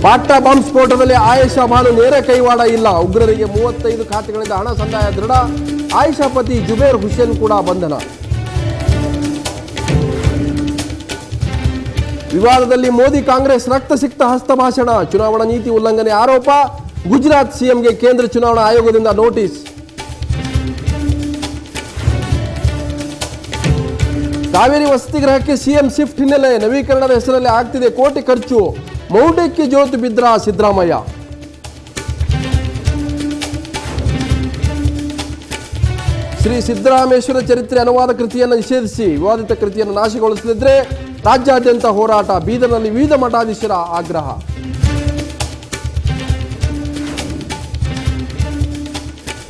Patna bomb ಸ್ಫೋಟದಲ್ಲಿ Ayesha Banu ನೇರ ಕೈವಾಡ ಇಲ್ಲ. ಉಗ್ರರಿಗೆ 35 ಖಾತೆಗಳಿಂದ ಹಣ ಸಂದಾಯ ದೃಢ. ಆಯೇಷಾ ಪತಿ ಜುಬೇರ್ ಹುಸೇನ್ ಕೂಡ ಬಂಧನ. ವಿವಾದದಲ್ಲಿ ಮೋದಿ ಕಾಂಗ್ರೆಸ್ ರಕ್ತಸಿಕ್ತ ಹಸ್ತಭಾಷಣ. ಚುನಾವಣಾ ನೀತಿ ಉಲ್ಲಂಘನೆ ಆರೋಪ. ಗುಜರಾತ್ ಸಿಎಂಗೆ ಕೇಂದ್ರ ಚುನಾವಣಾ ಆಯೋಗದಿಂದ ನೋಟಿಸ್. ಕಾವೇರಿ ವಸತಿ ಗೃಹಕ್ಕೆ ಸಿಎಂ ಶಿಫ್ಟ್ ಹಿನ್ನೆಲೆ ನವೀಕರಣದ ಹೆಸರಲ್ಲಿ ಆಗ್ತಿದೆ ಕೋಟಿ ಖರ್ಚು. ಮೌಢ್ಯಕ್ಕೆ ಜೋತು ಬಿದ್ರ ಸಿದ್ದರಾಮಯ್ಯ. ಶ್ರೀ ಸಿದ್ದರಾಮೇಶ್ವರ ಚರಿತ್ರೆ ಅನುವಾದ ಕೃತಿಯನ್ನು ನಿಷೇಧಿಸಿ ವಿವಾದಿತ ಕೃತಿಯನ್ನು ನಾಶಗೊಳಿಸದಿದ್ದರೆ ರಾಜ್ಯಾದ್ಯಂತ ಹೋರಾಟ. ಬೀದರ್ನಲ್ಲಿ ವಿವಿಧ ಮಠಾಧೀಶರ ಆಗ್ರಹ.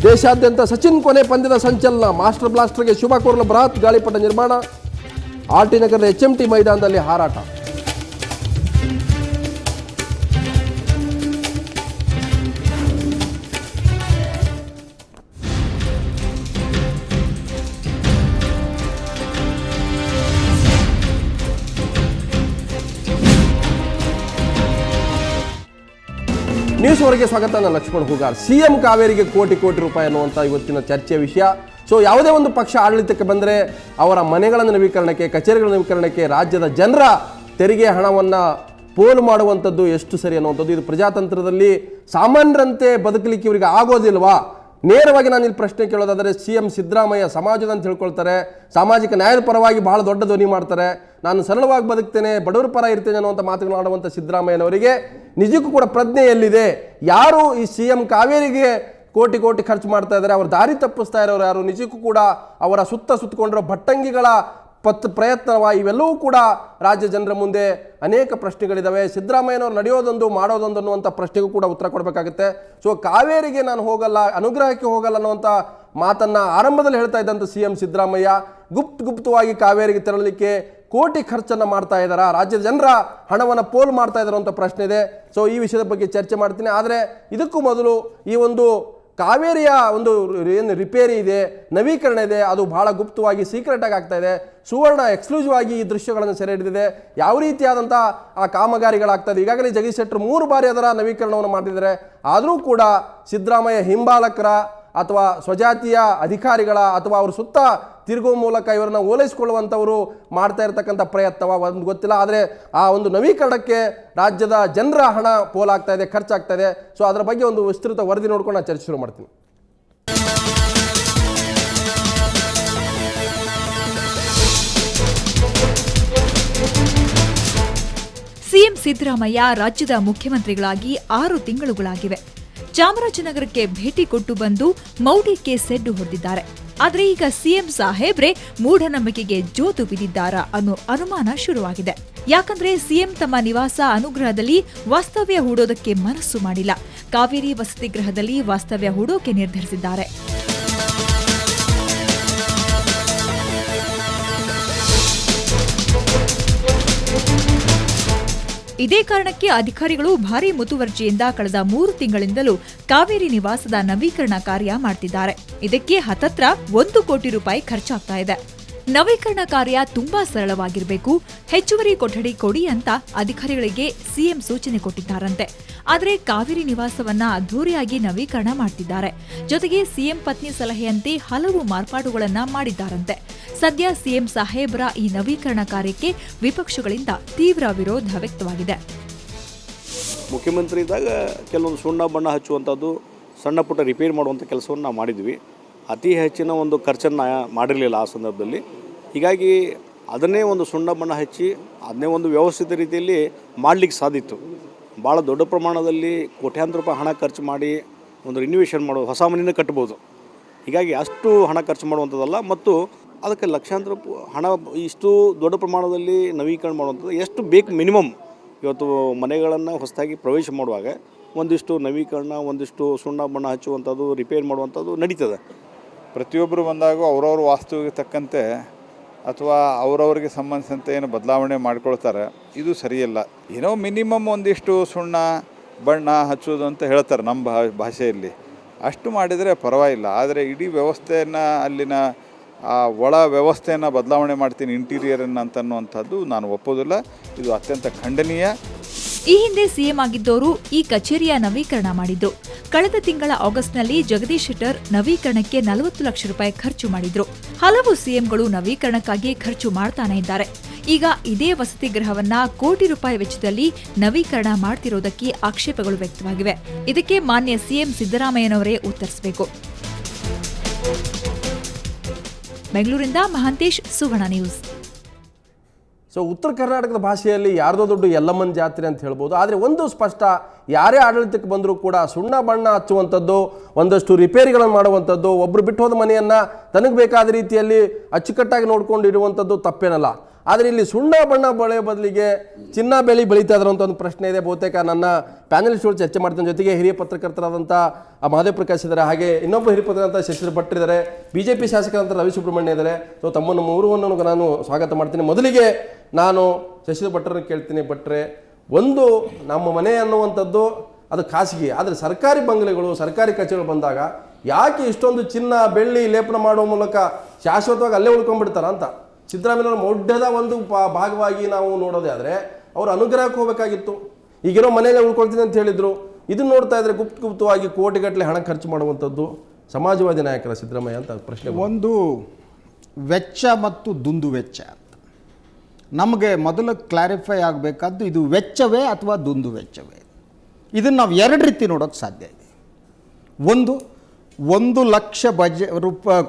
ದೇಶಾದ್ಯಂತ ಸಚಿನ್ ಕೊನೆ ಪಂದ್ಯದ ಸಂಚಲನ. ಮಾಸ್ಟರ್ ಬ್ಲಾಸ್ಟರ್ಗೆ ಶುಭ ಕೋರಲು ಬೃಹತ್ ಗಾಳಿಪಟ ನಿರ್ಮಾಣ. ಆರ್ಟಿ ನಗರದ HMT ಮೈದಾನದಲ್ಲಿ ಹಾರಾಟ. ನ್ಯೂಸ್ ವರೆಗೆ ಸ್ವಾಗತ. ನಾನು ಲಕ್ಷ್ಮಣ್ ಹೂಗಾರ್. ಸಿಎಂ ಕಾವೇರಿಗೆ ಕೋಟಿ ರೂಪಾಯಿ ಅನ್ನುವಂಥ ಇವತ್ತಿನ ಚರ್ಚೆಯ ವಿಷಯ. ಸೊ ಯಾವುದೇ ಒಂದು ಪಕ್ಷ ಆಡಳಿತಕ್ಕೆ ಬಂದರೆ ಅವರ ಮನೆಗಳ ನವೀಕರಣಕ್ಕೆ, ಕಚೇರಿಗಳ ನವೀಕರಣಕ್ಕೆ ರಾಜ್ಯದ ಜನರ ತೆರಿಗೆ ಹಣವನ್ನು ಪೋಲು ಮಾಡುವಂಥದ್ದು ಎಷ್ಟು ಸರಿ ಅನ್ನುವಂಥದ್ದು. ಇದು ಪ್ರಜಾತಂತ್ರದಲ್ಲಿ ಸಾಮಾನ್ಯರಂತೆ ಬದುಕಲಿಕ್ಕೆ ಇವರಿಗೆ ಆಗೋದಿಲ್ವಾ? ನೇರವಾಗಿ ನಾನು ಇಲ್ಲಿ ಪ್ರಶ್ನೆ ಕೇಳೋದಾದರೆ, ಸಿಎಂ ಸಿದ್ದರಾಮಯ್ಯ ಸಮಾಜದ ಅಂತ ಹೇಳ್ಕೊಳ್ತಾರೆ, ಸಾಮಾಜಿಕ ನ್ಯಾಯದ ಪರವಾಗಿ ಬಹಳ ದೊಡ್ಡ ಧ್ವನಿ ಮಾಡ್ತಾರೆ, ನಾನು ಸರಳವಾಗಿ ಬದುಕ್ತೇನೆ, ಬಡವರ ಪರ ಇರ್ತೇನೆ ಅನ್ನುವಂಥ ಮಾತುಗಳು ಆಡುವಂಥ ಸಿದ್ದರಾಮಯ್ಯನವರಿಗೆ ನಿಜಕ್ಕೂ ಕೂಡ ಪ್ರಜ್ಞೆ ಎಲ್ಲಿದೆ? ಯಾರು ಈ ಸಿಎಂ ಕಾವೇರಿಗೆ ಕೋಟಿ ಖರ್ಚು ಮಾಡ್ತಾ ಇದ್ದಾರೆ, ಅವ್ರ ದಾರಿ ತಪ್ಪಿಸ್ತಾ ಇರೋರು ಯಾರು? ನಿಜಕ್ಕೂ ಕೂಡ ಅವರ ಸುತ್ತಕೊಂಡಿರೋ ಭಟ್ಟಂಗಿಗಳ ಪ್ರಯತ್ನವ? ಇವೆಲ್ಲವೂ ಕೂಡ ರಾಜ್ಯ ಜನರ ಮುಂದೆ ಅನೇಕ ಪ್ರಶ್ನೆಗಳಿದ್ದಾವೆ. ಸಿದ್ದರಾಮಯ್ಯನವ್ರು ನಡೆಯೋದೊಂದು ಮಾಡೋದೊಂದು ಅನ್ನುವಂಥ ಪ್ರಶ್ನೆಗೂ ಕೂಡ ಉತ್ತರ ಕೊಡಬೇಕಾಗುತ್ತೆ. ಸೊ ಕಾವೇರಿಗೆ ನಾನು ಹೋಗಲ್ಲ, ಅನುಗ್ರಹಕ್ಕೆ ಹೋಗಲ್ಲ ಅನ್ನುವಂಥ ಮಾತನ್ನು ಆರಂಭದಲ್ಲಿ ಹೇಳ್ತಾ ಇದ್ದಂಥ ಸಿಎಂ ಸಿದ್ದರಾಮಯ್ಯ ಗುಪ್ತವಾಗಿ ಕಾವೇರಿಗೆ ತೆರಳಲಿಕ್ಕೆ ಕೋಟಿ ಖರ್ಚನ್ನು ಮಾಡ್ತಾ ಇದ್ದಾರಾ? ರಾಜ್ಯದ ಜನರ ಹಣವನ್ನು ಪೋಲು ಮಾಡ್ತಾ ಇದ್ದಾರೆ ಅಂತ ಪ್ರಶ್ನೆ ಇದೆ. ಸೊ ಈ ವಿಷಯದ ಬಗ್ಗೆ ಚರ್ಚೆ ಮಾಡ್ತೀನಿ. ಆದರೆ ಇದಕ್ಕೂ ಮೊದಲು ಈ ಒಂದು ಕಾವೇರಿಯ ಒಂದು ಏನು ರಿಪೇರಿ ಇದೆ, ನವೀಕರಣ ಇದೆ, ಅದು ಬಹಳ ಗುಪ್ತವಾಗಿ ಸೀಕ್ರೆಟಾಗಿ ಆಗ್ತಾ ಇದೆ. ಸುವರ್ಣ ಎಕ್ಸ್ಕ್ಲೂಸಿವ್ ಆಗಿ ಈ ದೃಶ್ಯಗಳನ್ನು ಸೆರೆ ಹಿಡಿದಿದೆ. ಯಾವ ರೀತಿಯಾದಂಥ ಆ ಕಾಮಗಾರಿಗಳಾಗ್ತದೆ. ಈಗಾಗಲೇ ಜಗದೀಶ್ ಶೆಟ್ಟರ್ 3 ಬಾರಿ ಅದರ ನವೀಕರಣವನ್ನು ಮಾಡಿದ್ದಾರೆ. ಆದರೂ ಕೂಡ ಸಿದ್ದರಾಮಯ್ಯ ಹಿಂಬಾಲಕರ ಅಥವಾ ಸ್ವಜಾತಿಯ ಅಧಿಕಾರಿಗಳ ಅಥವಾ ಅವ್ರ ಸುತ್ತ ತಿರುಗುವ ಮೂಲಕ ಇವರನ್ನು ಓಲೈಸಿಕೊಳ್ಳುವಂಥವರು ಮಾಡ್ತಾ ಇರತಕ್ಕಂಥ ಪ್ರಯತ್ನವ ಒಂದು ಗೊತ್ತಿಲ್ಲ. ಆದರೆ ಆ ಒಂದು ನವೀಕರಣಕ್ಕೆ ರಾಜ್ಯದ ಜನರ ಹಣ ಪೋಲಾಗ್ತಾ ಇದೆ, ಖರ್ಚಾಗ್ತಾ ಇದೆ. ಸೊ ಅದರ ಬಗ್ಗೆ ಒಂದು ವಿಸ್ತೃತ ವರದಿ ನೋಡ್ಕೊಂಡು ನಾನು ಚರ್ಚೆ ಶುರು ಮಾಡ್ತೀನಿ. ಸಿಎಂ ಸಿದ್ದರಾಮಯ್ಯ ರಾಜ್ಯದ ಮುಖ್ಯಮಂತ್ರಿಗಳಾಗಿ 6 ತಿಂಗಳುಗಳಾಗಿವೆ. ಚಾಮರಾಜನಗರಕ್ಕೆ ಭೇಟಿ ಕೊಟ್ಟು ಬಂದು ಮೌಢ್ಯಕ್ಕೆ ಸೆಡ್ಡು ಹೊಡೆದಿದ್ದಾರೆ. ಆದರೆ ಈಗ ಸಿಎಂ ಸಾಹೇಬ್ರೆ ಮೂಢನಂಬಿಕೆಗೆ ಜೋತು ಬಿದ್ದಿದ್ದಾರಾ ಅನ್ನೋ ಅನುಮಾನ ಶುರುವಾಗಿದೆ. ಯಾಕಂದ್ರೆ ಸಿಎಂ ತಮ್ಮ ನಿವಾಸ ಅನುಗ್ರಹದಲ್ಲಿ ವಾಸ್ತವ್ಯ ಹೂಡೋದಕ್ಕೆ ಮನಸ್ಸು ಮಾಡಿಲ್ಲ. ಕಾವೇರಿ ವಸತಿ ಗೃಹದಲ್ಲಿ ವಾಸ್ತವ್ಯ ಹೂಡೋಕೆ ನಿರ್ಧರಿಸಿದ್ದಾರೆ. ಇದೇ ಕಾರಣಕ್ಕೆ ಅಧಿಕಾರಿಗಳು ಭಾರೀ ಮುತುವರ್ಜಿಯಿಂದ ಕಳೆದ 3 ತಿಂಗಳಿಂದಲೂ ಕಾವೇರಿ ನಿವಾಸದ ನವೀಕರಣ ಕಾರ್ಯ ಮಾಡ್ತಿದ್ದಾರೆ. ಇದಕ್ಕೆ ಹತ್ತತ್ರ 1 ಕೋಟಿ ರೂಪಾಯಿ ಖರ್ಚಾಗ್ತಾ ಇದೆ. ನವೀಕರಣ ಕಾರ್ಯ ತುಂಬಾ ಸರಳವಾಗಿರಬೇಕು, ಹೆಚ್ಚುವರಿ ಕೊಠಡಿ ಕೊಡಿ ಅಂತ ಅಧಿಕಾರಿಗಳಿಗೆ ಸಿಎಂ ಸೂಚನೆ ಕೊಟ್ಟಿದ್ದಾರಂತೆ. ಆದರೆ ಕಾವೇರಿ ನಿವಾಸವನ್ನ ಅದ್ಧೂರಿಯಾಗಿ ನವೀಕರಣ ಮಾಡ್ತಿದ್ದಾರೆ. ಜೊತೆಗೆ ಸಿಎಂ ಪತ್ನಿ ಸಲಹೆಯಂತೆ ಹಲವು ಮಾರ್ಪಾಡುಗಳನ್ನ ಮಾಡಿದ್ದಾರಂತೆ. ಸದ್ಯ ಸಿಎಂ ಸಾಹೇಬ್ರ ಈ ನವೀಕರಣ ಕಾರ್ಯಕ್ಕೆ ವಿಪಕ್ಷಗಳಿಂದ ತೀವ್ರ ವಿರೋಧ ವ್ಯಕ್ತವಾಗಿದೆ. ಮುಖ್ಯಮಂತ್ರಿ ಇದ್ದಾಗ ಕೆಲವೊಂದು ಸುಣ್ಣ ಬಣ್ಣ ಹಚ್ಚುವಂಥದ್ದು, ಸಣ್ಣ ಪುಟ್ಟ ರಿಪೇರಿ ಮಾಡುವಂಥ ಕೆಲಸವನ್ನು ನಾವು ಮಾಡಿದ್ವಿ. ಅತಿ ಹೆಚ್ಚಿನ ಒಂದು ಖರ್ಚನ್ನು ಮಾಡಿರಲಿಲ್ಲ ಆ ಸಂದರ್ಭದಲ್ಲಿ. ಹೀಗಾಗಿ ಅದನ್ನೇ ಒಂದು ಸುಣ್ಣ ಬಣ್ಣ ಹಚ್ಚಿ ಅದನ್ನೇ ಒಂದು ವ್ಯವಸ್ಥಿತ ರೀತಿಯಲ್ಲಿ ಮಾಡಲಿಕ್ಕೆ ಸಾಧಿತ್ತು. ಭಾಳ ದೊಡ್ಡ ಪ್ರಮಾಣದಲ್ಲಿ ಕೋಟ್ಯಾಂತರ ರೂಪಾಯಿ ಹಣ ಖರ್ಚು ಮಾಡಿ ಒಂದು ರಿನ್ಯೂವೇಷನ್ ಮಾಡೋದು, ಹೊಸ ಮನೆಯೇ ಕಟ್ಬೋದು. ಹೀಗಾಗಿ ಅಷ್ಟು ಹಣ ಖರ್ಚು ಮಾಡುವಂಥದ್ದಲ್ಲ. ಮತ್ತು ಅದಕ್ಕೆ ಲಕ್ಷಾಂತರ ಹಣ ಇಷ್ಟು ದೊಡ್ಡ ಪ್ರಮಾಣದಲ್ಲಿ ನವೀಕರಣ ಮಾಡುವಂಥದ್ದು ಎಷ್ಟು ಬೇಕು ಮಿನಿಮಮ್. ಇವತ್ತು ಮನೆಗಳನ್ನು ಹೊಸದಾಗಿ ಪ್ರವೇಶ ಮಾಡುವಾಗ ಒಂದಿಷ್ಟು ನವೀಕರಣ, ಒಂದಿಷ್ಟು ಸುಣ್ಣ ಬಣ್ಣ ಹಚ್ಚುವಂಥದ್ದು, ರಿಪೇರ್ ಮಾಡುವಂಥದ್ದು ನಡೀತದೆ. ಪ್ರತಿಯೊಬ್ಬರು ಬಂದಾಗ ಅವ್ರವ್ರ ವಾಸ್ತುವಿಗೆ ತಕ್ಕಂತೆ ಅಥವಾ ಅವರವ್ರಿಗೆ ಸಂಬಂಧಿಸಿದಂತೆ ಏನು ಬದಲಾವಣೆ ಮಾಡ್ಕೊಳ್ತಾರೆ. ಇದು ಸರಿಯಲ್ಲ. ಏನೋ ಮಿನಿಮಮ್ ಒಂದಿಷ್ಟು ಸುಣ್ಣ ಬಣ್ಣ ಹಚ್ಚೋದು ಅಂತ ಹೇಳ್ತಾರೆ ನಮ್ಮ ಭಾಷೆಯಲ್ಲಿ. ಅಷ್ಟು ಮಾಡಿದರೆ ಪರವಾಗಿಲ್ಲ. ಆದರೆ ಇಡೀ ವ್ಯವಸ್ಥೆಯನ್ನು, ಅಲ್ಲಿನ ಒಳ ವ್ಯವಸ್ಥೆಯನ್ನು ಬದಲಾವಣೆ ಮಾಡ್ತೀನಿ, ಇಂಟೀರಿಯರನ್ನು ಅಂತನ್ನುವಂಥದ್ದು ನಾನು ಒಪ್ಪೋದಿಲ್ಲ. ಇದು ಅತ್ಯಂತ ಖಂಡನೀಯ. ಈ ಹಿಂದೆ ಸಿಎಂ ಆಗಿದ್ದವರು ಈ ಕಚೇರಿಯ ನವೀಕರಣ ಮಾಡಿದ್ರು. ಕಳೆದ ತಿಂಗಳ ಆಗಸ್ಟ್ನಲ್ಲಿ ಜಗದೀಶ್ ಶೆಟ್ಟರ್ ನವೀಕರಣಕ್ಕೆ 40 ಲಕ್ಷ ರೂಪಾಯಿ ಖರ್ಚು ಮಾಡಿದ್ರು. ಹಲವು ಸಿಎಂಗಳು ನವೀಕರಣಕ್ಕಾಗಿ ಖರ್ಚು ಮಾಡ್ತಾನೆ ಇದ್ದಾರೆ. ಈಗ ಇದೇ ವಸತಿ ಗೃಹವನ್ನ ಕೋಟಿ ರೂಪಾಯಿ ವೆಚ್ಚದಲ್ಲಿ ನವೀಕರಣ ಮಾಡ್ತಿರೋದಕ್ಕೆ ಆಕ್ಷೇಪಗಳು ವ್ಯಕ್ತವಾಗಿವೆ. ಇದಕ್ಕೆ ಮಾನ್ಯ ಸಿಎಂ ಸಿದ್ದರಾಮಯ್ಯನವರೇ ಉತ್ತರಿಸಬೇಕು. ಬೆಂಗಳೂರಿಂದ ಮಹಾಂತೇಶ್, ಸುವರ್ಣ ನ್ಯೂಸ್. ಸೊ ಉತ್ತರ ಕರ್ನಾಟಕದ ಭಾಷೆಯಲ್ಲಿ ಯಾರ್ದೋ ದೊಡ್ಡ ಯಲ್ಲಮ್ಮನ ಜಾತ್ರೆ ಅಂತ ಹೇಳ್ಬೋದು. ಆದರೆ ಒಂದು ಸ್ಪಷ್ಟ, ಯಾರೇ ಆಡಳಿತಕ್ಕೆ ಬಂದರೂ ಕೂಡ ಸುಣ್ಣ ಬಣ್ಣ ಹಚ್ಚುವಂಥದ್ದು, ಒಂದಷ್ಟು ರಿಪೇರಿಗಳನ್ನು ಮಾಡುವಂಥದ್ದು, ಒಬ್ಬರು ಬಿಟ್ಟು ಹೋದ ಮನೆಯನ್ನು ತನಗೆ ಬೇಕಾದ ರೀತಿಯಲ್ಲಿ ಅಚ್ಚುಕಟ್ಟಾಗಿ ನೋಡ್ಕೊಂಡು ಇಡುವಂಥದ್ದು ತಪ್ಪೇನಲ್ಲ. ಆದರೆ ಇಲ್ಲಿ ಸುಣ್ಣ ಬಣ್ಣ ಬಳೆ ಬದಲಿಗೆ ಚಿನ್ನ ಬೆಳೆ ಬೆಳೀತಾ ಇದ್ರು ಅಂತ ಒಂದು ಪ್ರಶ್ನೆ ಇದೆ. ಬಹುತೇಕ ನನ್ನ ಪ್ಯಾನಲಿಸ್ಟ್ಗಳು ಚರ್ಚೆ ಮಾಡ್ತಾನೆ. ಜೊತೆಗೆ ಹಿರಿಯ ಪತ್ರಕರ್ತರಾದಂಥ ಮಹದೇವ್ ಪ್ರಕಾಶ್ ಇದ್ದಾರೆ, ಹಾಗೆ ಇನ್ನೊಬ್ಬ ಹಿರಿಯ ಪತ್ರಕರ್ತ ಶಶಿಧರ್ ಭಟ್ ಇದ್ದಾರೆ, BJP ಶಾಸಕರಂತ ರವಿ ಸುಬ್ರಹ್ಮಣ್ಯ ಇದ್ದಾರೆ. ಸೊ ತಮ್ಮನ್ನು ಮೂರುವನ್ನು ನಾನು ಸ್ವಾಗತ ಮಾಡ್ತೀನಿ. ಮೊದಲಿಗೆ ನಾನು ಶಶಿಧರ್ ಭಟ್ರನ್ನು ಕೇಳ್ತೀನಿ. ಭಟ್ರೆ, ಒಂದು ನಮ್ಮ ಮನೆ ಅನ್ನುವಂಥದ್ದು ಅದು ಖಾಸಗಿ, ಆದರೆ ಸರ್ಕಾರಿ ಬಂಗಲೆಗಳು, ಸರ್ಕಾರಿ ಕಚೇರಿಗಳು ಬಂದಾಗ ಯಾಕೆ ಇಷ್ಟೊಂದು ಚಿನ್ನ ಬೆಳ್ಳಿ ಲೇಪನ ಮಾಡುವ ಮೂಲಕ ಶಾಶ್ವತವಾಗಿ ಅಲ್ಲೇ ಉಳ್ಕೊಂಡ್ಬಿಡ್ತಾರ ಅಂತ ಸಿದ್ದರಾಮಯ್ಯನವರ ಮೌಢ್ಯದ ಒಂದು ಭಾಗವಾಗಿ ನಾವು ನೋಡೋದೇ ಆದರೆ ಅವರು ಅನುಗ್ರಹಕ್ಕೆ ಹೋಗಬೇಕಾಗಿತ್ತು. ಈಗಿರೋ ಮನೆಯಲ್ಲೇ ಉಳ್ಕೊಳ್ತೀನಿ ಅಂತ ಹೇಳಿದ್ರು. ಇದನ್ನು ನೋಡ್ತಾ ಇದ್ರೆ ಗುಪ್ತವಾಗಿ ಕೋಟಿಗಟ್ಟಲೆ ಹಣ ಖರ್ಚು ಮಾಡುವಂಥದ್ದು ಸಮಾಜವಾದಿ ನಾಯಕರ ಸಿದ್ದರಾಮಯ್ಯ ಅಂತ ಪ್ರಶ್ನೆ. ಒಂದು ವೆಚ್ಚ ಮತ್ತು ದುಂದು ವೆಚ್ಚ ಅಂತ ನಮಗೆ ಮೊದಲು ಕ್ಲಾರಿಫೈ ಆಗಬೇಕಾದ್ದು, ಇದು ವೆಚ್ಚವೇ ಅಥವಾ ದುಂದು ವೆಚ್ಚವೇ? ಇದನ್ನು ನಾವು ಎರಡು ರೀತಿ ನೋಡೋಕ್ಕೆ ಸಾಧ್ಯ ಇದೆ. ಒಂದು 1 ಲಕ್ಷ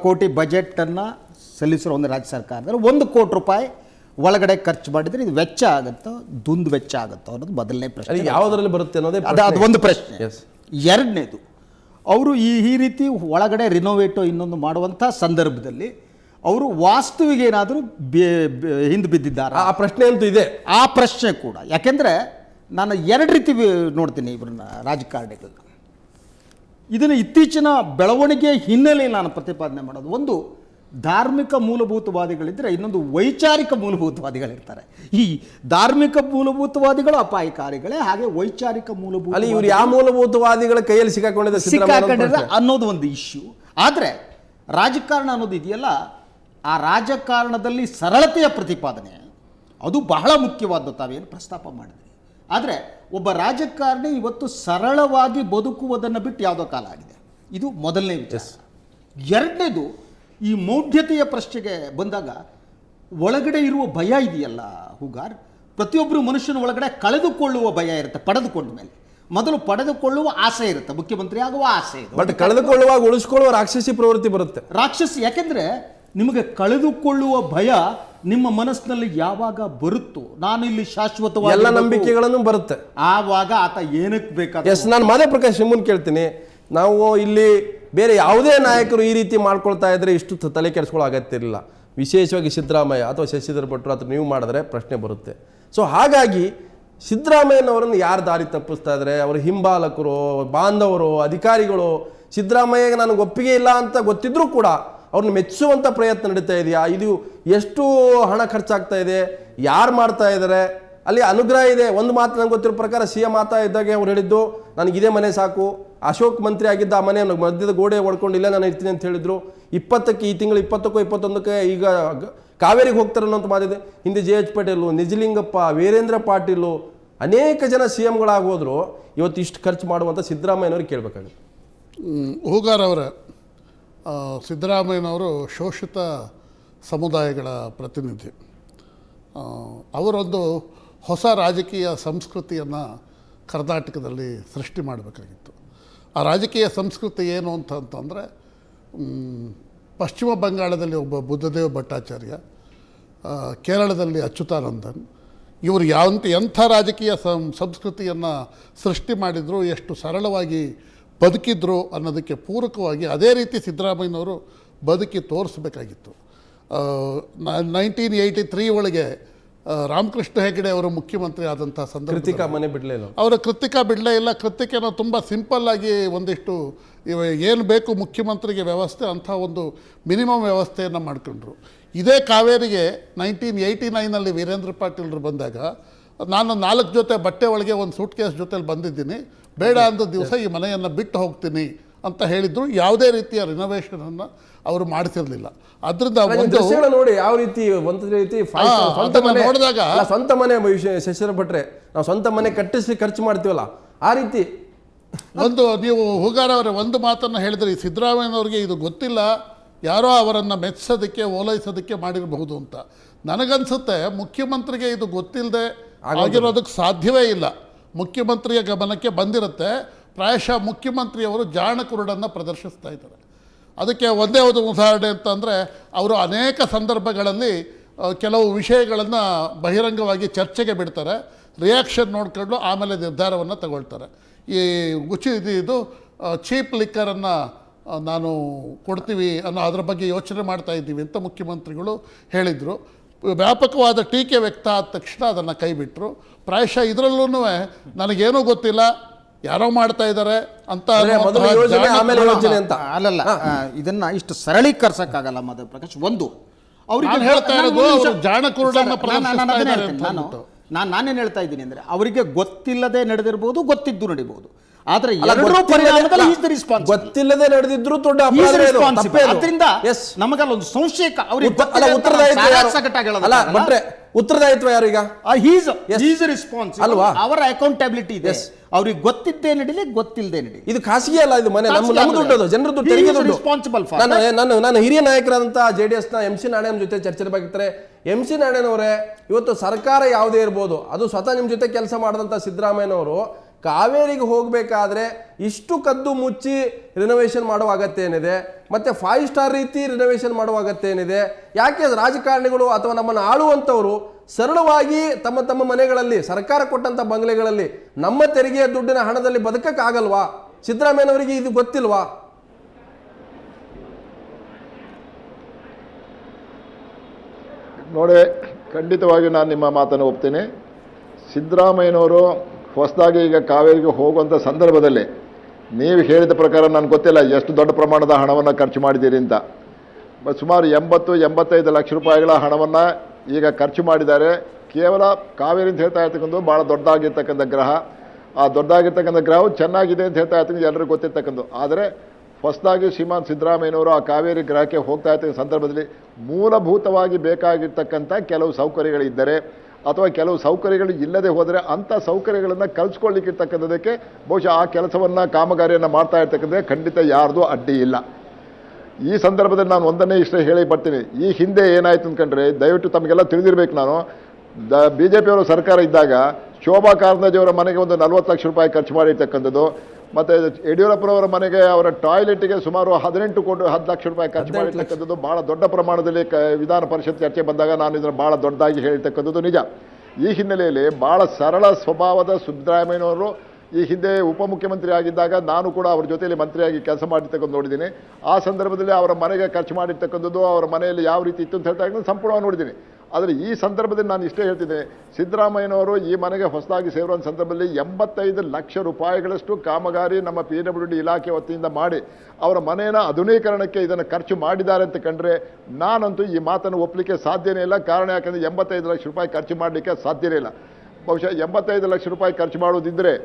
ಕೋಟಿ ಬಜೆಟನ್ನು ಸಲ್ಲಿಸಿರೋ ಒಂದು ರಾಜ್ಯ ಸರ್ಕಾರದಲ್ಲಿ 1 ಕೋಟಿ ರೂಪಾಯಿ ಒಳಗಡೆ ಖರ್ಚು ಮಾಡಿದರೆ ಇದು ವೆಚ್ಚ ಆಗುತ್ತೋ ದುಂದು ವೆಚ್ಚ ಆಗುತ್ತೋ ಅನ್ನೋದು ಮೊದಲನೇ ಪ್ರಶ್ನೆ. ಯಾವುದರಲ್ಲಿ ಬರುತ್ತೆ ಅನ್ನೋದೇ ಅದು ಒಂದು ಪ್ರಶ್ನೆ. ಎರಡನೇದು, ಅವರು ಈ ರೀತಿ ಒಳಗಡೆ ರಿನೋವೇಟೋ ಇನ್ನೊಂದು ಮಾಡುವಂಥ ಸಂದರ್ಭದಲ್ಲಿ ಅವರು ವಾಸ್ತುವಿಗೆ ಏನಾದರೂ ಹಿಂದೆ ಬಿದ್ದಿದ್ದಾರೆ? ಆ ಪ್ರಶ್ನೆ ಅಂತೂ ಇದೆ. ಆ ಪ್ರಶ್ನೆ ಕೂಡ, ಯಾಕೆಂದರೆ ನಾನು ಎರಡು ರೀತಿ ನೋಡ್ತೀನಿ ಇವ್ರನ್ನ ರಾಜಕಾರಣಿಗಳನ್ನ. ಇದನ್ನು ಇತ್ತೀಚಿನ ಬೆಳವಣಿಗೆ ಹಿನ್ನೆಲೆಯಲ್ಲಿ ನಾನು ಪ್ರತಿಪಾದನೆ ಮಾಡೋದು. ಒಂದು ಧಾರ್ಮಿಕ ಮೂಲಭೂತವಾದಿಗಳಿದ್ದರೆ, ಇನ್ನೊಂದು ವೈಚಾರಿಕ ಮೂಲಭೂತವಾದಿಗಳಿರ್ತಾರೆ. ಈ ಧಾರ್ಮಿಕ ಮೂಲಭೂತವಾದಿಗಳು ಅಪಾಯಕಾರಿಗಳೇ, ಹಾಗೆ ವೈಚಾರಿಕ ಮೂಲಭೂತ ಅಲ್ಲಿ ಇವರು ಯಾವ ಮೂಲಭೂತವಾದಿಗಳ ಕೈಯಲ್ಲಿ ಸಿಕ್ಕಾಕೊಂಡಿದ್ದಾರೆ ಅನ್ನೋದು ಒಂದು ಇಶ್ಯೂ. ಆದರೆ ರಾಜಕಾರಣ ಅನ್ನೋದು ಇದೆಯಲ್ಲ, ಆ ರಾಜಕಾರಣದಲ್ಲಿ ಸರಳತೆಯ ಪ್ರತಿಪಾದನೆ ಅದು ಬಹಳ ಮುಖ್ಯವಾದ್ದು. ತಾವೇನು ಪ್ರಸ್ತಾಪ ಮಾಡಿದ್ರಿ. ಆದರೆ ಒಬ್ಬ ರಾಜಕಾರಣಿ ಇವತ್ತು ಸರಳವಾಗಿ ಬದುಕುವುದನ್ನು ಬಿಟ್ಟು ಯಾವುದೋ ಕಾಲ ಆಗಿದೆ. ಇದು ಮೊದಲನೇ ವಿಚಾರ. ಎರಡನೇದು, ಈ ಮೌಢ್ಯತೆಯ ಪ್ರಶ್ನೆಗೆ ಬಂದಾಗ ಒಳಗಡೆ ಇರುವ ಭಯ ಇದೆಯಲ್ಲ ಹೂಗಾರ್, ಪ್ರತಿಯೊಬ್ಬರು ಮನುಷ್ಯನ ಒಳಗಡೆ ಕಳೆದುಕೊಳ್ಳುವ ಭಯ ಇರುತ್ತೆ. ಪಡೆದುಕೊಂಡ ಮೇಲೆ ಮೊದಲು ಪಡೆದುಕೊಳ್ಳುವ ಆಸೆ ಇರುತ್ತೆ, ಮುಖ್ಯಮಂತ್ರಿ ಆಗುವ ಆಸೆ ಇದೆ. ಬಟ್ ಕಳೆದುಕೊಳ್ಳುವಾಗ ಉಳಿಸ್ಕೊಳ್ಳುವ ರಾಕ್ಷಸಿ ಪ್ರವೃತ್ತಿ ಬರುತ್ತೆ. ರಾಕ್ಷಸಿ, ಯಾಕೆಂದ್ರೆ ನಿಮಗೆ ಕಳೆದುಕೊಳ್ಳುವ ಭಯ ನಿಮ್ಮ ಮನಸ್ಸಿನಲ್ಲಿ ಯಾವಾಗ ಬರುತ್ತೋ, ನಾನು ಇಲ್ಲಿ ಶಾಶ್ವತವಾಗಿ ಎಲ್ಲ ನಂಬಿಕೆಗಳನ್ನು ಬರುತ್ತೆ, ಆವಾಗ ಆತ ಏನಕ್ಕೆ ಬೇಕಾದ. ನಾನು ಮಹದೇವ್ ಪ್ರಕಾಶ್ ನಿಮ್ಮನ್ನು ಕೇಳ್ತೀನಿ. ನಾವು ಇಲ್ಲಿ ಬೇರೆ ಯಾವುದೇ ನಾಯಕರು ಈ ರೀತಿ ಮಾಡ್ಕೊಳ್ತಾ ಇದ್ರೆ ಇಷ್ಟು ತಲೆ ಕೆಡಿಸ್ಕೊಳ್ಳೋ ಅಗತ್ಯ ಇರಲಿಲ್ಲ. ವಿಶೇಷವಾಗಿ ಸಿದ್ದರಾಮಯ್ಯ ಅಥವಾ ಶಶಿಧರ್ ಭಟ್ರು ಅಥವಾ ನೀವು ಮಾಡಿದ್ರೆ ಪ್ರಶ್ನೆ ಬರುತ್ತೆ. ಸೊ ಹಾಗಾಗಿ ಸಿದ್ದರಾಮಯ್ಯನವರನ್ನು ಯಾರು ದಾರಿ ತಪ್ಪಿಸ್ತಾ ಇದ್ದಾರೆ? ಅವರ ಹಿಂಬಾಲಕರು, ಬಾಂಧವರು, ಅಧಿಕಾರಿಗಳು ಸಿದ್ದರಾಮಯ್ಯಗೆ ನನಗೆ ಒಪ್ಪಿಗೆ ಇಲ್ಲ ಅಂತ ಗೊತ್ತಿದ್ರೂ ಕೂಡ ಅವ್ರನ್ನ ಮೆಚ್ಚುವಂಥ ಪ್ರಯತ್ನ ನಡೀತಾ ಇದೆಯಾ? ಇದು ಎಷ್ಟು ಹಣ ಖರ್ಚಾಗ್ತಾ ಇದೆ? ಯಾರು ಮಾಡ್ತಾ ಇದ್ದಾರೆ? ಅಲ್ಲಿ ಅನುಗ್ರಹ ಇದೆ. ಒಂದು ಮಾತು ನನಗೆ ಗೊತ್ತಿರೋ ಪ್ರಕಾರ CM ಮಾತಾ ಇದ್ದಾಗ ಅವ್ರು ಹೇಳಿದ್ದು, ನನಗಿದೇ ಮನೆ ಸಾಕು. ಅಶೋಕ್ ಮಂತ್ರಿ ಆಗಿದ್ದ ಆ ಮನೆ ಮಧ್ಯದ ಗೋಡೆ ಹೊಡ್ಕೊಂಡು ಇಲ್ಲೇ ನಾನು ಇರ್ತೀನಿ ಅಂತ ಹೇಳಿದ್ರು. 20ಕ್ಕೆ, ಈ ತಿಂಗಳು 20ಕ್ಕೋ 21ಕ್ಕೆ ಈಗ ಕಾವೇರಿಗೆ ಹೋಗ್ತಾರೆ ಅನ್ನೋಂಥ ಮಾತಿದೆ. ಹಿಂದೆ JH ಪಟೇಲು, ನಿಜಲಿಂಗಪ್ಪ, ವೀರೇಂದ್ರ ಪಾಟೀಲು, ಅನೇಕ ಜನ CMಗಳಾಗೋದ್ರು. ಇವತ್ತು ಇಷ್ಟು ಖರ್ಚು ಮಾಡುವಂಥ ಸಿದ್ದರಾಮಯ್ಯನವ್ರಿಗೆ ಕೇಳಬೇಕಾಗುತ್ತೆ. ಹೂಗಾರ್ ಅವರ ಸಿದ್ದರಾಮಯ್ಯನವರು ಶೋಷಿತ ಸಮುದಾಯಗಳ ಪ್ರತಿನಿಧಿ. ಅವರೊಂದು ಹೊಸ ರಾಜಕೀಯ ಸಂಸ್ಕೃತಿಯನ್ನು ಕರ್ನಾಟಕದಲ್ಲಿ ಸೃಷ್ಟಿ ಮಾಡಬೇಕಾಗಿತ್ತು. ಆ ರಾಜಕೀಯ ಸಂಸ್ಕೃತಿ ಏನು ಅಂತಂದರೆ, ಪಶ್ಚಿಮ ಬಂಗಾಳದಲ್ಲಿ ಒಬ್ಬ ಬುದ್ಧದೇವ್ ಭಟ್ಟಾಚಾರ್ಯ, ಕೇರಳದಲ್ಲಿ ಅಚ್ಯುತಾನಂದನ್, ಇವರು ಎಂಥ ರಾಜಕೀಯ ಸಂಸ್ಕೃತಿಯನ್ನು ಸೃಷ್ಟಿ ಮಾಡಿದ್ರು, ಎಷ್ಟು ಸರಳವಾಗಿ ಬದುಕಿದ್ರು ಅನ್ನೋದಕ್ಕೆ ಪೂರಕವಾಗಿ ಅದೇ ರೀತಿ ಸಿದ್ದರಾಮಯ್ಯನವರು ಬದುಕಿ ತೋರಿಸ್ಬೇಕಾಗಿತ್ತು. 1983 ಒಳಗೆ ರಾಮಕೃಷ್ಣ ಹೆಗಡೆ ಅವರು ಮುಖ್ಯಮಂತ್ರಿ ಆದಂಥ ಸಂದರ್ಭ ಮನೆ ಬಿಡಲೇ ಇಲ್ಲ, ಅವರ ಕೃತಿಕಾ ಬಿಡಲೇ ಇಲ್ಲ. ಕೃತಿಕೆನ ತುಂಬ ಸಿಂಪಲ್ಲಾಗಿ ಒಂದಿಷ್ಟು ಏನು ಬೇಕು ಮುಖ್ಯಮಂತ್ರಿಗೆ ವ್ಯವಸ್ಥೆ, ಅಂಥ ಒಂದು ಮಿನಿಮಮ್ ವ್ಯವಸ್ಥೆಯನ್ನು ಮಾಡ್ಕೊಂಡ್ರು. ಇದೇ ಕಾವೇರಿಗೆ 1989ನಲ್ಲಿ ವೀರೇಂದ್ರ ಪಾಟೀಲ್ರು ಬಂದಾಗ, ನಾನು 4 ಜೊತೆ ಬಟ್ಟೆ ಒಳಗೆ ಒಂದು ಸೂಟ್ ಕೇಸ್ ಜೊತೆಲಿ ಬಂದಿದ್ದೀನಿ, ಬೇಡ ಅಂದ ದಿವಸ ಈ ಮನೆಯನ್ನು ಬಿಟ್ಟು ಹೋಗ್ತೀನಿ ಅಂತ ಹೇಳಿದ್ರು. ಯಾವುದೇ ರೀತಿಯ ರಿನೋವೇಷನನ್ನು ಅವರು ಮಾಡ್ತಿರ್ಲಿಲ್ಲ. ಅದರಿಂದ ಒಂದು ದೃಶ್ಯಗಳ ನೋಡಿ ಯಾವ ರೀತಿ ಒಂದು ರೀತಿ ಸ್ವಂತ ಅದನ್ನ ಮನೆ ನೋಡಿದಾಗ ಅಲ್ಲ, ಸ್ವಂತ ಮನೆ ಶಶಿರ ಭಟ್ರೆ ನಾವು ಸ್ವಂತ ಮನೆ ಕಟ್ಟಿಸಿ ಖರ್ಚು ಮಾಡ್ತೀವಲ್ಲ ಆ ರೀತಿ. ಒಂದು ನೀವು ಹೂಗಾರ್ ಅವರೇ ಒಂದು ಮಾತನ್ನು ಹೇಳಿದ್ರಿ, ಸಿದ್ದರಾಮಯ್ಯನವ್ರಿಗೆ ಇದು ಗೊತ್ತಿಲ್ಲ, ಯಾರೋ ಅವರನ್ನು ಮೆಚ್ಚಿಸೋದಕ್ಕೆ ಓಲೈಸೋದಕ್ಕೆ ಮಾಡಿರಬಹುದು ಅಂತ. ನನಗನ್ಸುತ್ತೆ ಮುಖ್ಯಮಂತ್ರಿಗೆ ಇದು ಗೊತ್ತಿಲ್ಲದೆ ಆಗಿರೋದಕ್ಕೆ ಸಾಧ್ಯವೇ ಇಲ್ಲ. ಮುಖ್ಯಮಂತ್ರಿಯ ಗಮನಕ್ಕೆ ಬಂದಿರುತ್ತೆ. ಪ್ರಾಯಶಃ ಮುಖ್ಯಮಂತ್ರಿಯವರು ಜಾಣಕುರುಡನ್ನು ಪ್ರದರ್ಶಿಸ್ತಾ ಇದ್ದಾರೆ. ಅದಕ್ಕೆ ಒಂದೇ ಒಂದು ಉದಾಹರಣೆ ಅಂತಂದರೆ, ಅವರು ಅನೇಕ ಸಂದರ್ಭಗಳಲ್ಲಿ ಕೆಲವು ವಿಷಯಗಳನ್ನು ಬಹಿರಂಗವಾಗಿ ಚರ್ಚೆಗೆ ಬಿಡ್ತಾರೆ, ರಿಯಾಕ್ಷನ್ ನೋಡ್ಕೊಂಡು ಆಮೇಲೆ ನಿರ್ಧಾರವನ್ನು ತಗೊಳ್ತಾರೆ. ಈ ಇದು ಚೀಪ್ ಲಿಕ್ಕರನ್ನು ನಾನು ಕೊಡ್ತೀವಿ ಅನ್ನೋ ಅದರ ಬಗ್ಗೆ ಯೋಚನೆ ಮಾಡ್ತಾ ಇದ್ದೀವಿ ಅಂತ ಮುಖ್ಯಮಂತ್ರಿಗಳು ಹೇಳಿದರು. ವ್ಯಾಪಕವಾದ ಟೀಕೆ ವ್ಯಕ್ತ ಆದ ತಕ್ಷಣ ಅದನ್ನು ಕೈಬಿಟ್ಟರು. ಪ್ರಾಯಶಃ ಇದರಲ್ಲೂ ನನಗೇನೂ ಗೊತ್ತಿಲ್ಲ, ಯಾರೋ ಮಾಡ್ತಾ ಇದ್ದಾರೆ ಅಂತ ಮೊದಲು ಯೋಜನೆ ಆಮೇಲೆ ಯೋಜನೆ ಅಂತ ಅಲ್ಲಲ್ಲ, ಇದನ್ನ ಇಷ್ಟು ಸರಳೀಕರಿಸಕ್ಕಾಗಲ್ಲ ಮಧು ಪ್ರಕಾಶ್. ಒಂದು ಅವ್ರಿಗೆ ನಾನು ಹೇಳ್ತಾ ಇರೋದು ಅವರು ಜಾಣಕುರುಡನ್ನು ಪ್ರದರ್ಶಿಸ್ತಾ ಇದ್ದಾರೆ ಅಂತ ಅಂದ್ಬಿಟ್ಟು. ನಾನೇನು ಹೇಳ್ತಾ ಇದ್ದೀನಿ ಅಂದರೆ, ಅವರಿಗೆ ಗೊತ್ತಿಲ್ಲದೆ ನಡೆದಿರ್ಬೋದು, ಗೊತ್ತಿದ್ದು ನಡಿಬಹುದು. ಆದರೆ ಎರಡರೂ ಪರಿಣಾಮದಲ್ಲಿ ಈಸ್ ದ ರೆಸ್ಪಾನ್ಸಿಬಲ್. ಗೊತ್ತಿಲ್ಲದೆ ನಡೆದಿದ್ರು ದೊಡ್ಡ ಅಪರಾಧ ಇದು, ತಪ್ಪೇನು? ಅದರಿಂದ Yes. ನಮಗಲ್ಲ ಒಂದು ಸಂಶಯಕ ಅವ್ರಿಗೆ ಅಲ್ಲ, ಉತ್ತರದಾಯಿತ್ವ ಯಾರು? ಅಲ್ಲ, ಭಟ್ರೆ, ಉತ್ತರದಾಯಿತ್ವ ಯಾರು ಈಗ? ಅಲ್ವಾ, ಅವರ ಅಕೌಂಟಬಿಲಿಟಿ ಇದೆ. ಅವ್ರಿಗೆ ಗೊತ್ತಿದ್ದೇ ನಡೀಲಿ, ಗೊತ್ತಿಲ್ಲದೆ ನಡೀಲಿ. ಇದು ಖಾಸಗಿ ಅಲ್ಲ, ಇದು ಮನೆ ನಮ್ಮ ದುಡ್ಡು, ಅದು ಜನರ ದುಡ್ಡು, ತೆರಿಗೆ ದುಡ್ಡು. ನನ್ನ ಹಿರಿಯ ನಾಯಕರಾದಂಥ JDS ನ MC ನಾರಾಯಣ್ ಜೊತೆ ಚರ್ಚೆ ಆಗಿರ್ತಾರೆ. MC ನಾರಾಯಣವರೇ, ಇವತ್ತು ಸರ್ಕಾರ ಯಾವುದೇ ಇರ್ಬೋದು, ಅದು ಸ್ವತಃ ನಿಮ್ಮ ಜೊತೆ ಕೆಲಸ ಮಾಡಿದಂಥ ಸಿದ್ದರಾಮಯ್ಯನವರು ಕಾವೇರಿಗೆ ಹೋಗಬೇಕಾದ್ರೆ ಇಷ್ಟು ಕದ್ದು ಮುಚ್ಚಿ ರಿನೋವೇಷನ್ ಮಾಡುವ ಅಗತ್ಯ ಏನಿದೆ? ಮತ್ತೆ 5 ಸ್ಟಾರ್ ರೀತಿ ರಿನೋವೇಷನ್ ಮಾಡುವ ಅಗತ್ಯ ಏನಿದೆ? ಯಾಕೆ ರಾಜಕಾರಣಿಗಳು ಅಥವಾ ನಮ್ಮನ್ನು ಆಳುವಂಥವರು ಸರಳವಾಗಿ ತಮ್ಮ ತಮ್ಮ ಮನೆಗಳಲ್ಲಿ, ಸರ್ಕಾರ ಕೊಟ್ಟಂಥ ಬಂಗ್ಲೆಗಳಲ್ಲಿ ನಮ್ಮ ತೆರಿಗೆಯ ದುಡ್ಡಿನ ಹಣದಲ್ಲಿ ಬದುಕಕ್ಕಾಗಲ್ವಾ? ಸಿದ್ದರಾಮಯ್ಯನವರಿಗೆ ಇದು ಗೊತ್ತಿಲ್ವಾ? ನೋಡಿ, ಖಂಡಿತವಾಗಿಯೂ ನಾನು ನಿಮ್ಮ ಮಾತನ್ನು ಒಪ್ತೀನಿ. ಸಿದ್ದರಾಮಯ್ಯನವರು ಹೊಸದಾಗಿ ಈಗ ಕಾವೇರಿಗೆ ಹೋಗುವಂಥ ಸಂದರ್ಭದಲ್ಲಿ ನೀವು ಹೇಳಿದ ಪ್ರಕಾರ ನನಗೆ ಗೊತ್ತಿಲ್ಲ ಎಷ್ಟು ದೊಡ್ಡ ಪ್ರಮಾಣದ ಹಣವನ್ನು ಖರ್ಚು ಮಾಡಿದ್ದೀರಿ ಅಂತ. ಸುಮಾರು 80-85 ಲಕ್ಷ ರೂಪಾಯಿಗಳ ಹಣವನ್ನು ಈಗ ಖರ್ಚು ಮಾಡಿದ್ದಾರೆ. ಕೇವಲ ಕಾವೇರಿ ಅಂತ ಹೇಳ್ತಾ ಇರ್ತಕ್ಕಂಥ ಭಾಳ ದೊಡ್ಡದಾಗಿರ್ತಕ್ಕಂಥ ಗ್ರಹ, ಆ ದೊಡ್ಡದಾಗಿರ್ತಕ್ಕಂಥ ಗ್ರಹವು ಚೆನ್ನಾಗಿದೆ ಅಂತ ಹೇಳ್ತಾ ಇರ್ತಕ್ಕಂಥ ಎಲ್ಲರಿಗೂ ಗೊತ್ತಿರ್ತಕ್ಕಂಥ. ಆದರೆ ಹೊಸದಾಗಿ ಶ್ರೀಮಾನ್ ಸಿದ್ದರಾಮಯ್ಯನವರು ಆ ಕಾವೇರಿ ಗ್ರಹಕ್ಕೆ ಹೋಗ್ತಾ ಇರ್ತಕ್ಕಂಥ ಸಂದರ್ಭದಲ್ಲಿ ಮೂಲಭೂತವಾಗಿ ಬೇಕಾಗಿರ್ತಕ್ಕಂಥ ಕೆಲವು ಸೌಕರ್ಯಗಳಿದ್ದರೆ ಅಥವಾ ಕೆಲವು ಸೌಕರ್ಯಗಳು ಇಲ್ಲದೆ ಹೋದರೆ ಅಂಥ ಸೌಕರ್ಯಗಳನ್ನು ಕಲ್ಸ್ಕೊಳ್ಳಿಕ್ಕಿರ್ತಕ್ಕಂಥದ್ದಕ್ಕೆ ಬಹುಶಃ ಆ ಕೆಲಸವನ್ನು, ಕಾಮಗಾರಿಯನ್ನು ಮಾಡ್ತಾ ಇರ್ತಕ್ಕಂಥದ್ದು ಖಂಡಿತ ಯಾರ್ದು ಅಡ್ಡಿ ಇಲ್ಲ. ಈ ಸಂದರ್ಭದಲ್ಲಿ ನಾನು ಒಂದನ್ನೇ ಇಷ್ಟ ಹೇಳಿ ಬರ್ತೀನಿ. ಈ ಹಿಂದೆ ಏನಾಯಿತು ಅಂದ್ಕೊಂಡ್ರೆ, ದಯವಿಟ್ಟು ತಮಗೆಲ್ಲ ತಿಳಿದಿರ್ಬೇಕು, ನಾನು BJP ಅವರ ಸರ್ಕಾರ ಇದ್ದಾಗ ಶೋಭಾ ಕಾರಂದ್ಲಾಜೆಯವರ ಮನೆಗೆ ಒಂದು 40 ಲಕ್ಷ ರೂಪಾಯಿ ಖರ್ಚು ಮಾಡಿರ್ತಕ್ಕಂಥದ್ದು, ಮತ್ತು ಯಡಿಯೂರಪ್ಪನವರ ಮನೆಗೆ ಅವರ ಟಾಯ್ಲೆಟ್ಗೆ ಸುಮಾರು 10 ಲಕ್ಷ ರೂಪಾಯಿ ಖರ್ಚು ಮಾಡಿರ್ತಕ್ಕಂಥದ್ದು ಭಾಳ ದೊಡ್ಡ ಪ್ರಮಾಣದಲ್ಲಿ ವಿಧಾನ ಪರಿಷತ್ ಚರ್ಚೆ ಬಂದಾಗ ನಾನು ಇದನ್ನು ಭಾಳ ದೊಡ್ಡದಾಗಿ ಹೇಳಿರ್ತಕ್ಕಂಥದ್ದು ನಿಜ. ಈ ಹಿನ್ನೆಲೆಯಲ್ಲಿ ಭಾಳ ಸರಳ ಸ್ವಭಾವದ ಸಿದ್ದರಾಮಯ್ಯನವರು ಈ ಹಿಂದೆ ಉಪಮುಖ್ಯಮಂತ್ರಿ ಆಗಿದ್ದಾಗ ನಾನು ಕೂಡ ಅವ್ರ ಜೊತೆಯಲ್ಲಿ ಮಂತ್ರಿಯಾಗಿ ಕೆಲಸ ಮಾಡಿರ್ತಕ್ಕಂಥ ನೋಡಿದ್ದೀನಿ. ಆ ಸಂದರ್ಭದಲ್ಲಿ ಅವರ ಮನೆಗೆ ಖರ್ಚು ಮಾಡಿರ್ತಕ್ಕಂಥದ್ದು, ಅವರ ಮನೆಯಲ್ಲಿ ಯಾವ ರೀತಿ ಇತ್ತು ಅಂತ ಹೇಳ್ತಾ ಸಂಪೂರ್ಣವಾಗಿ ನೋಡಿದ್ದೀನಿ. ಆದರೆ ಈ ಸಂದರ್ಭದಲ್ಲಿ ನಾನು ಇಷ್ಟೇ ಹೇಳ್ತಿದ್ದೆ, ಸಿದ್ದರಾಮಯ್ಯನವರು ಈ ಮನೆಗೆ ಹೊಸದಾಗಿ ಸೇರುವಂಥ ಸಂದರ್ಭದಲ್ಲಿ 85 ಲಕ್ಷ ರೂಪಾಯಿಗಳಷ್ಟು ಕಾಮಗಾರಿ ನಮ್ಮ PWD ಇಲಾಖೆ ವತಿಯಿಂದ ಮಾಡಿ ಅವರ ಮನೆಯ ಆಧುನೀಕರಣಕ್ಕೆ ಇದನ್ನು ಖರ್ಚು ಮಾಡಿದ್ದಾರೆ ಅಂತ ಕಂಡ್ರೆ ನಾನಂತೂ ಈ ಮಾತನ್ನು ಒಪ್ಪಲಿಕ್ಕೆ ಸಾಧ್ಯನೇ ಇಲ್ಲ. ಕಾರಣ ಯಾಕಂದರೆ 85 ಲಕ್ಷ ರೂಪಾಯಿ ಖರ್ಚು ಮಾಡಲಿಕ್ಕೆ ಸಾಧ್ಯನೇ ಇಲ್ಲ. ಬಹುಶಃ 85 ಲಕ್ಷ ರೂಪಾಯಿ ಖರ್ಚು ಮಾಡೋದಿದ್ದರೆ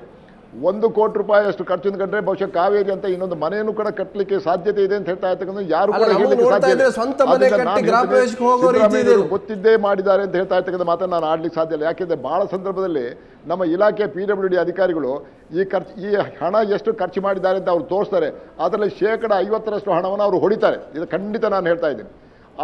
1 ಕೋಟಿ ರೂಪಾಯಿ ಅಷ್ಟು ಖರ್ಚು ಅಂದ್ಕೊಂಡ್ರೆ ಬಹುಶಃ ಕಾವೇರಿ ಅಂತ ಇನ್ನೊಂದು ಮನೆಯನ್ನು ಕೂಡ ಕಟ್ಟಲಿಕ್ಕೆ ಸಾಧ್ಯತೆ ಇದೆ ಅಂತ ಹೇಳ್ತಾ ಇರ್ತಕ್ಕಂಥ ಯಾರು ಕೂಡ ಗೊತ್ತಿದ್ದೇ ಮಾಡಿದ್ದಾರೆ ಅಂತ ಹೇಳ್ತಾ ಇರ್ತಕ್ಕಂಥ ಮಾತನ್ನು ನಾನು ಆಡ್ಲಿಕ್ಕೆ ಸಾಧ್ಯ ಇಲ್ಲ. ಯಾಕೆಂದರೆ ಭಾಳ ಸಂದರ್ಭದಲ್ಲಿ ನಮ್ಮ ಇಲಾಖೆ PWD ಅಧಿಕಾರಿಗಳು ಈ ಹಣ ಎಷ್ಟು ಖರ್ಚು ಮಾಡಿದ್ದಾರೆ ಅಂತ ಅವ್ರು ತೋರಿಸ್ತಾರೆ, ಅದರಲ್ಲಿ 50% ಹಣವನ್ನು ಅವರು ಹೊಡಿತಾರೆ. ಇದು ಖಂಡಿತ ನಾನು ಹೇಳ್ತಾ ಇದ್ದೀನಿ.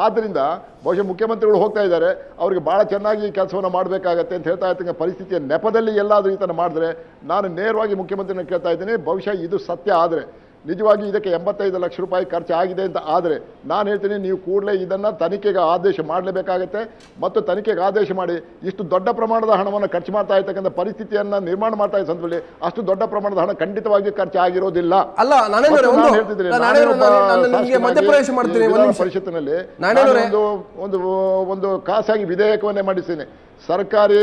ಆದ್ದರಿಂದ ಬಹುಶಃ ಮುಖ್ಯಮಂತ್ರಿಗಳು ಹೋಗ್ತಾ ಇದ್ದಾರೆ, ಅವರಿಗೆ ಭಾಳ ಚೆನ್ನಾಗಿ ಕೆಲಸವನ್ನು ಮಾಡಬೇಕಾಗತ್ತೆ ಅಂತ ಹೇಳ್ತಾ ಇರ್ತಕ್ಕಂಥ ಪರಿಸ್ಥಿತಿಯ ನೆಪದಲ್ಲಿ ಎಲ್ಲಾದರೂ ಈ ಥರ ಮಾಡಿದ್ರೆ ನಾನು ನೇರವಾಗಿ ಮುಖ್ಯಮಂತ್ರಿನ ಕೇಳ್ತಾ ಇದ್ದೀನಿ, ಬಹುಶಃ ಇದು ಸತ್ಯ ಆದರೆ ನಿಜವಾಗಿ ಇದಕ್ಕೆ 85 ಲಕ್ಷ ರೂಪಾಯಿ ಖರ್ಚು ಆಗಿದೆ ಅಂತ ಆದರೆ ನಾನು ಹೇಳ್ತೀನಿ, ನೀವು ಕೂಡಲೇ ಇದನ್ನು ತನಿಖೆಗೆ ಆದೇಶ ಮಾಡಲೇಬೇಕಾಗತ್ತೆ. ಮತ್ತು ತನಿಖೆಗೆ ಆದೇಶ ಮಾಡಿ ಇಷ್ಟು ದೊಡ್ಡ ಪ್ರಮಾಣದ ಹಣವನ್ನು ಖರ್ಚು ಮಾಡ್ತಾ ಇರ್ತಕ್ಕಂಥ ಪರಿಸ್ಥಿತಿಯನ್ನು ನಿರ್ಮಾಣ ಮಾಡ್ತಾ ಇದ್ದ ಸಂದರ್ಭದಲ್ಲಿ ಅಷ್ಟು ದೊಡ್ಡ ಪ್ರಮಾಣದ ಹಣ ಖಂಡಿತವಾಗಿ ಖರ್ಚು ಆಗಿರೋದಿಲ್ಲ. ಪರಿಷತ್ತಿನಲ್ಲಿ ಒಂದು ಖಾಸಗಿ ವಿಧೇಯಕವನ್ನೇ ಮಾಡಿದ್ದೇನೆ. ಸರ್ಕಾರಿ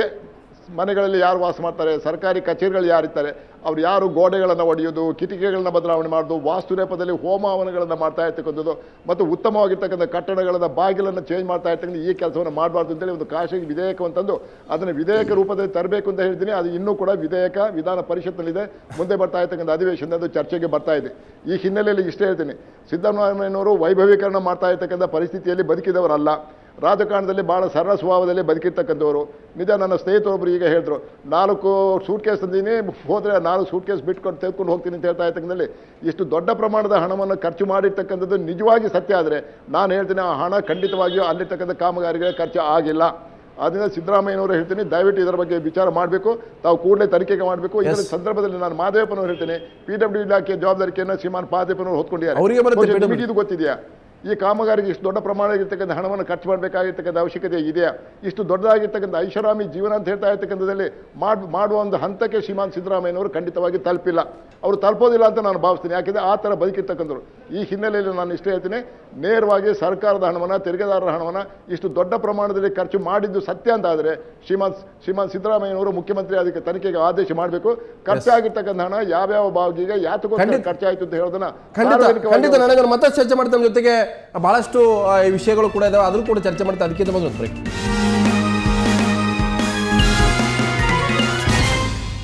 ಮನೆಗಳಲ್ಲಿ ಯಾರು ವಾಸ ಮಾಡ್ತಾರೆ, ಸರ್ಕಾರಿ ಕಚೇರಿಗಳು ಯಾರಿರ್ತಾರೆ, ಅವ್ರು ಯಾರು ಗೋಡೆಗಳನ್ನು ಒಡೆಯೋದು, ಕಿಟಿಕಿಗಳನ್ನ ಬದಲಾವಣೆ ಮಾಡೋದು, ವಾಸ್ತುರೇಪದಲ್ಲಿ ಹೋಮ ಹವನಗಳನ್ನು ಮಾಡ್ತಾ ಇರ್ತಕ್ಕಂಥದ್ದು ಮತ್ತು ಉತ್ತಮವಾಗಿರ್ತಕ್ಕಂಥ ಕಟ್ಟಡಗಳ ಬಾಗಿಲನ್ನು ಚೇಂಜ್ ಮಾಡ್ತಾ ಇರ್ತಕ್ಕಂಥ ಈ ಕೆಲಸವನ್ನು ಮಾಡಬಾರ್ದು ಅಂತೇಳಿ ಒಂದು ಖಾಸಗಿ ವಿಧೇಯಕವಂತಂದು ಅದನ್ನು ವಿಧೇಯಕ ರೂಪದಲ್ಲಿ ತರಬೇಕು ಅಂತ ಹೇಳ್ತೀನಿ. ಅದು ಇನ್ನೂ ಕೂಡ ವಿಧೇಯಕ ವಿಧಾನ ಪರಿಷತ್ನಲ್ಲಿದೆ, ಮುಂದೆ ಬರ್ತಾ ಇರ್ತಕ್ಕಂಥ ಅಧಿವೇಶನದ ಅದು ಚರ್ಚೆಗೆ ಬರ್ತಾ ಇದೆ. ಈ ಹಿನ್ನೆಲೆಯಲ್ಲಿ ಇಷ್ಟೇ ಹೇಳ್ತೀನಿ, ಸಿದ್ದರಾಮಯ್ಯನವರು ವೈಭವೀಕರಣ ಮಾಡ್ತಾ ಇರ್ತಕ್ಕಂಥ ಪರಿಸ್ಥಿತಿಯಲ್ಲಿ ಬದುಕಿದವರಲ್ಲ. ರಾಜಕಾರಣದಲ್ಲಿ ಭಾಳ ಸರಳ ಸ್ವಭಾವದಲ್ಲಿ ಬದುಕಿರ್ತಕ್ಕಂಥವ್ರು. ನಿಜ, ನನ್ನ ಸ್ನೇಹಿತರೊಬ್ಬರು ಈಗ ಹೇಳಿದ್ರು, 4 ಸೂಟ್ ಕೇಸ್ ತಂದೀನಿ, ಹೋದರೆ 4 ಸೂಟ್ ಕೇಸ್ ಬಿಟ್ಕೊಂಡು ತೆಗೆದುಕೊಂಡು ಹೋಗ್ತೀನಿ ಅಂತ ಹೇಳ್ತಾ ಇರ್ತಕ್ಕಂಥಲ್ಲಿ ಇಷ್ಟು ದೊಡ್ಡ ಪ್ರಮಾಣದ ಹಣವನ್ನು ಖರ್ಚು ಮಾಡಿರ್ತಕ್ಕಂಥದ್ದು ನಿಜವಾಗಿ ಸತ್ಯ ಆದರೆ ನಾನು ಹೇಳ್ತೀನಿ, ಆ ಹಣ ಖಂಡಿತವಾಗಿಯೂ ಅಲ್ಲಿರ್ತಕ್ಕಂಥ ಕಾಮಗಾರಿಗಳಿಗೆ ಖರ್ಚು ಆಗಿಲ್ಲ. ಆದ್ದರಿಂದ ಸಿದ್ದರಾಮಯ್ಯನವರು ಹೇಳ್ತೀನಿ, ದಯವಿಟ್ಟು ಇದರ ಬಗ್ಗೆ ವಿಚಾರ ಮಾಡಬೇಕು, ತಾವು ಕೂಡಲೇ ತನಿಖೆಗೆ ಮಾಡಬೇಕು. ಇದರ ಸಂದರ್ಭದಲ್ಲಿ ನಾನು ಮಾದೇವಪ್ಪನವರು ಹೇಳ್ತೀನಿ, PW ಇಲಾಖೆ ಜವಾಬ್ದಾರಿಕೆಯನ್ನು ಶ್ರೀಮಾನ್ ಪಾದೇಪನವರು ಅವರಿಗೆ ಬರುತ್ತೆ ಹೊತ್ಕೊಂಡಿದ್ದಾರೆ. ನಿಮಗೆ ಇದು ಗೊತ್ತಿದೆಯಾ? ಈ ಕಾಮಗಾರಿಗೆ ಇಷ್ಟು ದೊಡ್ಡ ಪ್ರಮಾಣವಾಗಿರ್ತಕ್ಕಂಥ ಹಣವನ್ನು ಖರ್ಚು ಮಾಡಬೇಕಾಗಿರ್ತಕ್ಕಂಥ ಅವಶ್ಯಕತೆ ಇದೆಯಾ? ಇಷ್ಟು ದೊಡ್ಡದಾಗಿರ್ತಕ್ಕಂಥ ಐಷಾರಾಮಿ ಜೀವನ ಅಂತ ಹೇಳ್ತಾ ಇರ್ತಕ್ಕಂಥದ್ದಲ್ಲಿ ಮಾಡುವ ಒಂದು ಹಂತಕ್ಕೆ ಶ್ರೀಮಾನ್ ಸಿದ್ದರಾಮಯ್ಯನವರು ಖಂಡಿತವಾಗಿ ತಲುಪಿಲ್ಲ. ಅವರು ತಲುಪೋದಿಲ್ಲ ಅಂತ ನಾನು ಭಾವಿಸ್ತೀನಿ. ಯಾಕೆಂದರೆ ಆ ಥರ ಬದುಕಿರ್ತಕ್ಕಂಥವ್ರು. ಈ ಹಿನ್ನೆಲೆಯಲ್ಲಿ ನಾನು ಇಷ್ಟೇ ಹೇಳ್ತೀನಿ, ನೇರವಾಗಿ ಸರ್ಕಾರದ ಹಣವನ್ನು, ತೆರಿಗೆದಾರರ ಹಣವನ್ನು ಇಷ್ಟು ದೊಡ್ಡ ಪ್ರಮಾಣದಲ್ಲಿ ಖರ್ಚು ಮಾಡಿದ್ದು ಸತ್ಯ ಅಂತ ಆದರೆ ಶ್ರೀಮಾನ್ ಸಿದ್ದರಾಮಯ್ಯನವರು ಮುಖ್ಯಮಂತ್ರಿ ಅದಕ್ಕೆ ತನಿಖೆಗೆ ಆದೇಶ ಮಾಡಬೇಕು. ಖರ್ಚಾಗಿರ್ತಕ್ಕಂಥ ಹಣ ಯಾವ್ಯಾವ ಬಾಗಿಗೆ ಯಾತಕ್ಕೋಸ್ಕರ ಖರ್ಚಾಯಿತು ಅಂತ ಹೇಳೋದನ್ನ ಖಂಡಿತ ನನಗೆ ಮತ್ತಷ್ಟು ಚರ್ಚೆ ಮಾಡ್ತಾರೆ. ಜೊತೆಗೆ ಬಹಳಷ್ಟು ವಿಷಯಗಳು ಕೂಡ ಇದಾವೆ, ಅದ್ರೂ ಕೂಡ ಚರ್ಚೆ ಮಾಡ್ತಾ ಅದಕ್ಕಿಂತ ಮೊದಲು ಬ್ರೇಕ್.